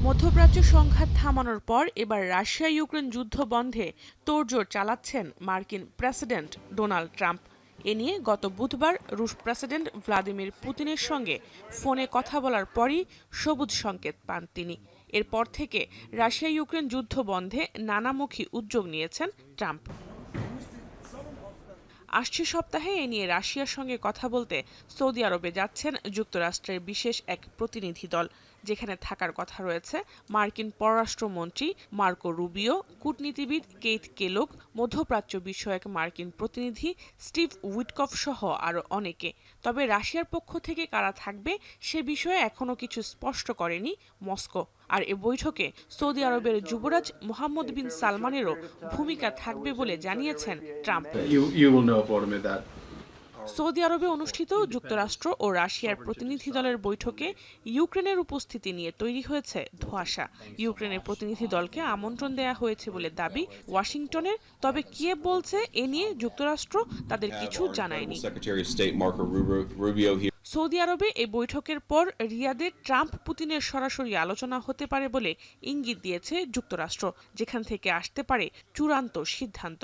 মধ্যপ্রাচ্য সংঘাত থামানোর পর এবার রাশিয়া ইউক্রেন যুদ্ধ বন্ধে তোড়জোড় চালাচ্ছেন মার্কিন প্রেসিডেন্ট ডোনাল্ড ট্রাম্প। এ নিয়ে গত বুধবার রুশ প্রেসিডেন্ট ভ্লাদিমির পুতিনের সঙ্গে ফোনে কথা বলার পরই সবুজ সংকেত পান তিনি। এরপর থেকে রাশিয়া ইউক্রেন যুদ্ধ বন্ধে নানামুখী উদ্যোগ নিয়েছেন ট্রাম্প। আসছে সপ্তাহে এ নিয়ে রাশিয়ার সঙ্গে কথা বলতে সৌদি আরবে যাচ্ছেন যুক্তরাষ্ট্রের বিশেষ এক প্রতিনিধি দল, যেখানে থাকার কথা রয়েছে মার্কিন পররাষ্ট্রমন্ত্রী মার্কো রুবিও, কূটনীতিবিদ কেইথ কেলগ, মধ্যপ্রাচ্য বিষয়ক মার্কিন প্রতিনিধি স্টিভ উইটকফ সহ আরও অনেকে। তবে রাশিয়ার পক্ষ থেকে কারা থাকবে সে বিষয়ে এখনও কিছু স্পষ্ট করেনি মস্কো। আর এ বৈঠকে সৌদি আরবের যুবরাজ মোহাম্মদ বিন সালমানেরও ভূমিকা থাকবে বলে জানিয়েছেন ট্রাম্প। সৌদি আরবে অনুষ্ঠিত যুক্তরাষ্ট্র ও রাশিয়ার প্রতিনিধি দলের বৈঠকে ইউক্রেনের উপস্থিতি নিয়ে তৈরি হয়েছে ধোঁয়াশা। ইউক্রেনের প্রতিনিধি দলকে আমন্ত্রণ দেয়া হয়েছে বলে দাবি ওয়াশিংটনের, তবে কিয়েভ বলছে এ নিয়ে যুক্তরাষ্ট্র তাদের কিছু জানায়নি। সৌদি আরবে এই বৈঠকের পর রিয়াদে ট্রাম্প পুতিনের সরাসরি আলোচনা হতে পারে বলে ইঙ্গিত দিয়েছে যুক্তরাষ্ট্র, যেখান থেকে আসতে পারে চূড়ান্ত সিদ্ধান্ত।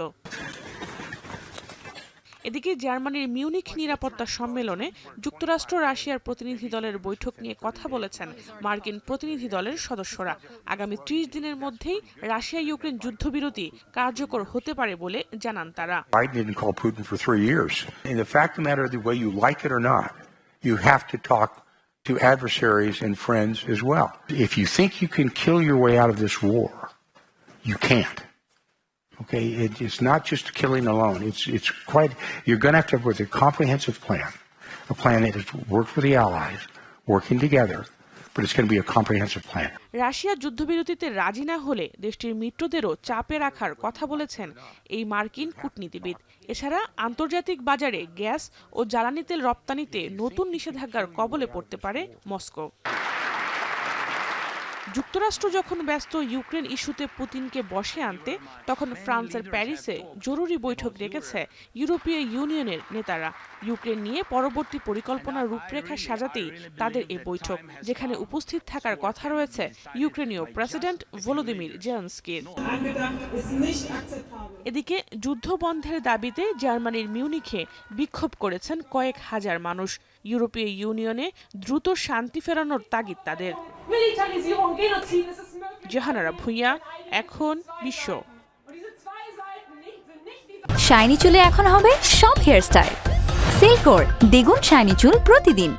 এদিকে জার্মানির মিউনিখ নিরাপত্তা সম্মেলনে যুক্তরাষ্ট্র রাশিয়ার প্রতিনিধি দলের বৈঠক নিয়ে কথা বলেছেন মার্কিন প্রতিনিধি দলের সদস্যরা। আগামী 30 দিনের মধ্যেই রাশিয়া ইউক্রেন যুদ্ধবিরতি কার্যকর হতে পারে বলে জানান তারা। You have to talk to adversaries and friends as well. If you think you can kill your way out of this war, you can't. Okay, it's not just killing alone. It's quite. You're going to have with a comprehensive plan, a plan that has worked with the allies, working together. But it's going to be a comprehensive plan. Russia যুদ্ধবিরতিতে রাজি না হলে দেশটির মিত্রদেরও চাপে রাখার কথা বলেছেন এই মার্কিন কূটনীতিবিদ। এছাড়া আন্তর্জাতিক বাজারে গ্যাস ও জ্বালানি তেল রপ্তানিতে নতুন নিষেধাজ্ঞার কবলে পড়তে পারে মস্কো। যুক্তরাষ্ট্র যখন ব্যস্ত ইউক্রেন ইস্যুতে পুতিনকে বশে আনতে, তখন ফ্রান্সের প্যারিসে জরুরি বৈঠক ডেকেছে ইউরোপীয় ইউনিয়নের নেতারা। ইউক্রেন নিয়ে পরবর্তী পরিকল্পনার রূপরেখা সাজাতেই তাদের এই বৈঠক, যেখানে উপস্থিত থাকার কথা রয়েছে ইউক্রেনীয় প্রেসিডেন্ট ভলোদিমির জেলেনস্কির। এদিকে যুদ্ধ বন্ধের দাবিতে জার্মানির মিউনিখে বিক্ষোভ করেছেন কয়েক হাজার মানুষ। ইউরোপীয় ইউনিয়নে দ্রুত শান্তি ফেরানোর তাগিদ তাদের। জাহানারা ভুঁইয়া, এখন বিশ্ব। শাইনি চুলে এখন হবে সব হেয়ারস্টাইল। সিল্কোর দ্বিগুণ শাইনি চুল প্রতিদিন।